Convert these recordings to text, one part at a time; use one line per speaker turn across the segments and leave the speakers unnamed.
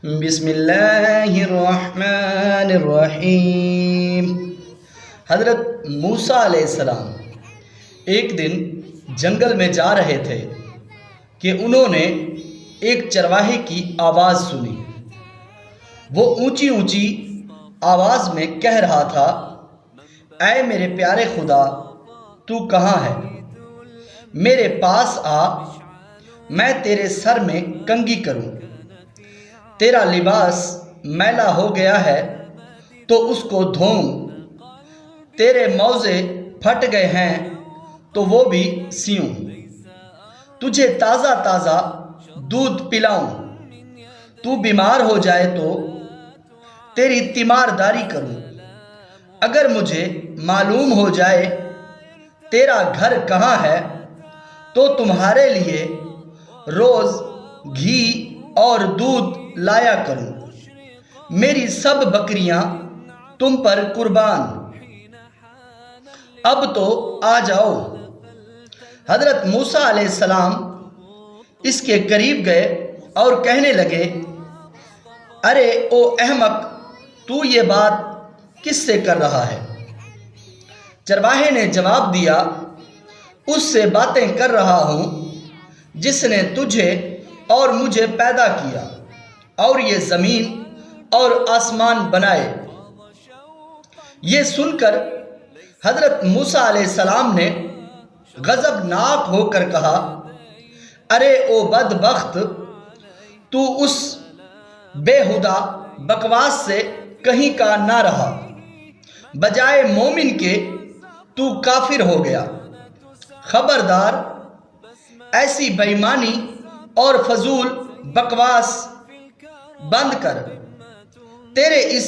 بسم اللہ الرحمن الرحیم۔ حضرت موسیٰ علیہ السلام ایک دن جنگل میں جا رہے تھے کہ انہوں نے ایک چرواہے کی آواز سنی۔ وہ اونچی اونچی آواز میں کہہ رہا تھا، اے میرے پیارے خدا، تو کہاں ہے؟ میرے پاس آ، میں تیرے سر میں کنگھی کروں۔ تیرا لباس میلا ہو گیا ہے تو اس کو دھوؤں، تیرے موزے پھٹ گئے ہیں تو وہ بھی سیوں، تجھے تازہ تازہ دودھ پلاؤں، تو بیمار ہو جائے تو تیری تیمارداری کروں۔ اگر مجھے معلوم ہو جائے تیرا گھر کہاں ہے تو تمہارے لیے روز گھی اور دودھ لایا کروں، میری سب بکریاں تم پر قربان۔ اب تو آ جاؤ۔ حضرت موسیٰ علیہ السلام اس کے قریب گئے اور کہنے لگے، ارے او احمق، تو یہ بات کس سے کر رہا ہے؟ چرواہے نے جواب دیا، اس سے باتیں کر رہا ہوں جس نے تجھے اور مجھے پیدا کیا اور یہ زمین اور آسمان بنائے۔ یہ سن کر حضرت موسیٰ علیہ السلام نے غضبناک ہو کر کہا، ارے او بدبخت، تو اس بےہودہ بکواس سے کہیں کا نہ رہا، بجائے مومن کے تو کافر ہو گیا۔ خبردار، ایسی بے ایمانی اور فضول بکواس بند کر، تیرے اس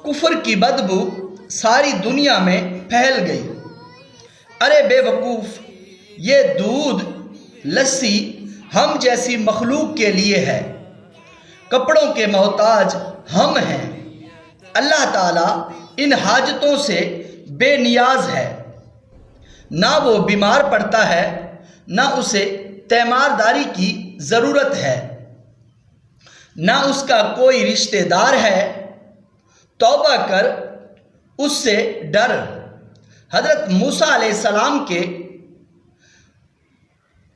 کفر کی بدبو ساری دنیا میں پھیل گئی۔ ارے بے وقوف، یہ دودھ لسی ہم جیسی مخلوق کے لیے ہے، کپڑوں کے محتاج ہم ہیں۔ اللہ تعالیٰ ان حاجتوں سے بے نیاز ہے، نہ وہ بیمار پڑتا ہے نہ اسے تیمارداری کی ضرورت ہے، نہ اس کا کوئی رشتہ دار ہے، توبہ کر، اس سے ڈر۔ حضرت موسیٰ علیہ السلام کے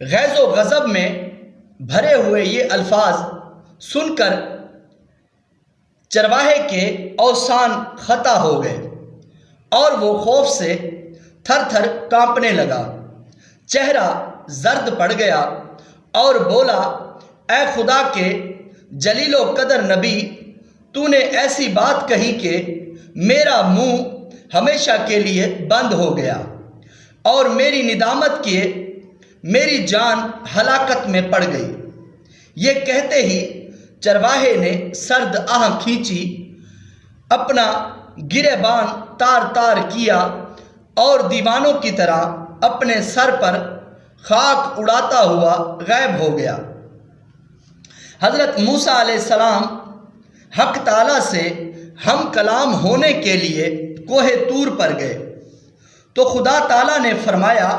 غیظ و غضب میں بھرے ہوئے یہ الفاظ سن کر چرواہے کے اوسان خطا ہو گئے اور وہ خوف سے تھر تھر کانپنے لگا، چہرہ زرد پڑ گیا اور بولا، اے خدا کے جلیل و قدر نبی، تو نے ایسی بات کہی کہ میرا منہ ہمیشہ کے لیے بند ہو گیا اور میری ندامت کیے میری جان ہلاکت میں پڑ گئی۔ یہ کہتے ہی چرواہے نے سرد آہ کھینچی، اپنا گریبان تار تار کیا اور دیوانوں کی طرح اپنے سر پر خاک اڑاتا ہوا غائب ہو گیا۔ حضرت موسیٰ علیہ السلام حق تعالیٰ سے ہم کلام ہونے کے لیے کوہ طور پر گئے تو خدا تعالیٰ نے فرمایا،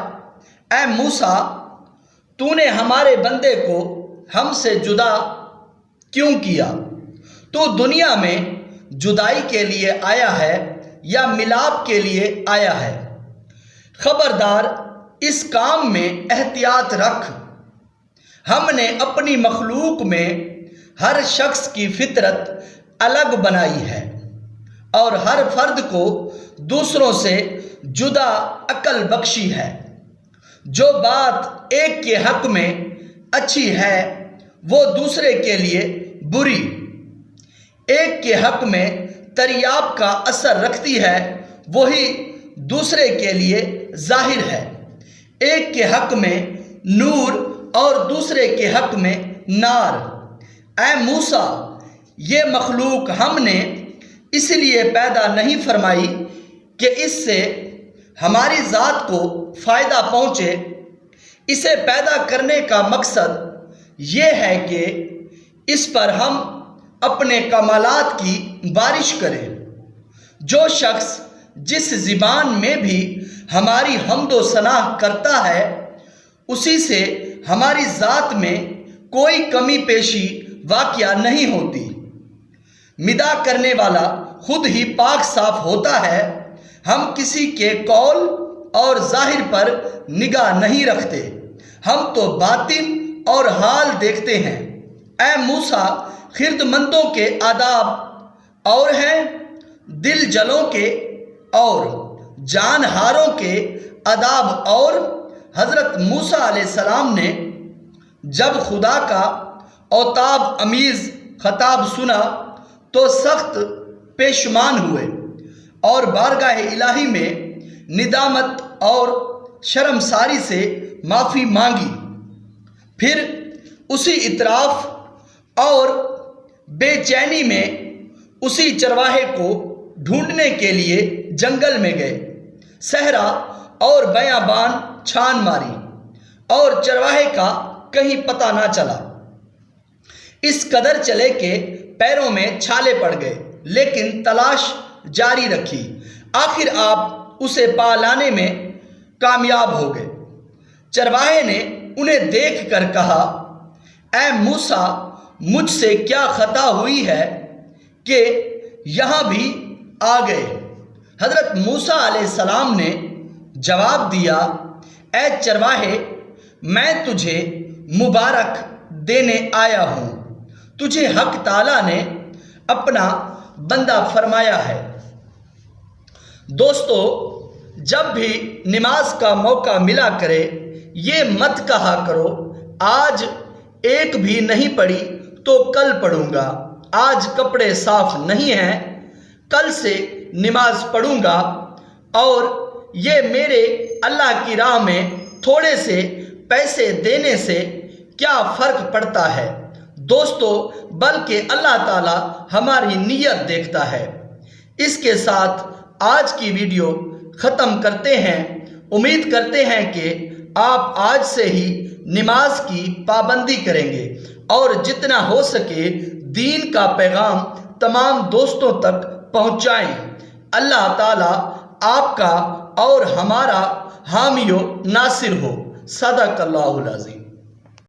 اے موسیٰ، تو نے ہمارے بندے کو ہم سے جدا کیوں کیا؟ تو دنیا میں جدائی کے لیے آیا ہے یا ملاپ کے لیے آیا ہے؟ خبردار، اس کام میں احتیاط رکھ۔ ہم نے اپنی مخلوق میں ہر شخص کی فطرت الگ بنائی ہے اور ہر فرد کو دوسروں سے جدا عقل بخشی ہے۔ جو بات ایک کے حق میں اچھی ہے وہ دوسرے کے لیے بری، ایک کے حق میں تریاب کا اثر رکھتی ہے وہی دوسرے کے لیے ظاہر ہے، ایک کے حق میں نور اور دوسرے کے حق میں نار۔ اے موسیٰ، یہ مخلوق ہم نے اس لیے پیدا نہیں فرمائی کہ اس سے ہماری ذات کو فائدہ پہنچے، اسے پیدا کرنے کا مقصد یہ ہے کہ اس پر ہم اپنے کمالات کی بارش کریں۔ جو شخص جس زبان میں بھی ہماری حمد و ثنا کرتا ہے، اسی سے ہماری ذات میں کوئی کمی پیشی واقعہ نہیں ہوتی۔ مداح کرنے والا خود ہی پاک صاف ہوتا ہے۔ ہم کسی کے قول اور ظاہر پر نگاہ نہیں رکھتے، ہم تو باطن اور حال دیکھتے ہیں۔ اے موسیٰ، خردمندوں کے آداب اور ہیں، دل جلوں کے اور جان ہاروں کے آداب اور۔ حضرت موسیٰ علیہ السلام نے جب خدا کا اوتاب امیز خطاب سنا تو سخت پیشمان ہوئے اور بارگاہ الہی میں ندامت اور شرمساری سے معافی مانگی۔ پھر اسی اطراف اور بے چینی میں اسی چرواہے کو ڈھونڈنے کے لیے جنگل میں گئے۔ صحرا اور بیابان چھان ماری اور چرواہے کا کہیں پتہ نہ چلا۔ اس قدر چلے کہ پیروں میں چھالے پڑ گئے، لیکن تلاش جاری رکھی۔ آخر آپ اسے پا لانے میں کامیاب ہو گئے۔ چرواہے نے انہیں دیکھ کر کہا، اے موسیٰ، مجھ سے کیا خطا ہوئی ہے کہ یہاں بھی آ گئے؟ حضرت موسیٰ علیہ السلام نے جواب دیا، اے چرواہے، میں تجھے مبارک دینے آیا ہوں، تجھے حق تعالیٰ نے اپنا بندہ فرمایا ہے۔ دوستو، جب بھی نماز کا موقع ملا کرے یہ مت کہا کرو آج ایک بھی نہیں پڑھی تو کل پڑھوں گا، آج کپڑے صاف نہیں ہیں کل سے نماز پڑھوں گا، اور یہ میرے اللہ کی راہ میں تھوڑے سے پیسے دینے سے کیا فرق پڑتا ہے۔ دوستو، بلکہ اللہ تعالی ہماری نیت دیکھتا ہے۔ اس کے ساتھ آج کی ویڈیو ختم کرتے ہیں۔ امید کرتے ہیں کہ آپ آج سے ہی نماز کی پابندی کریں گے اور جتنا ہو سکے دین کا پیغام تمام دوستوں تک پہنچائیں۔ اللہ تعالی آپ کا اور ہمارا حامی و ناصر ہو۔ صدق اللہ العظیم۔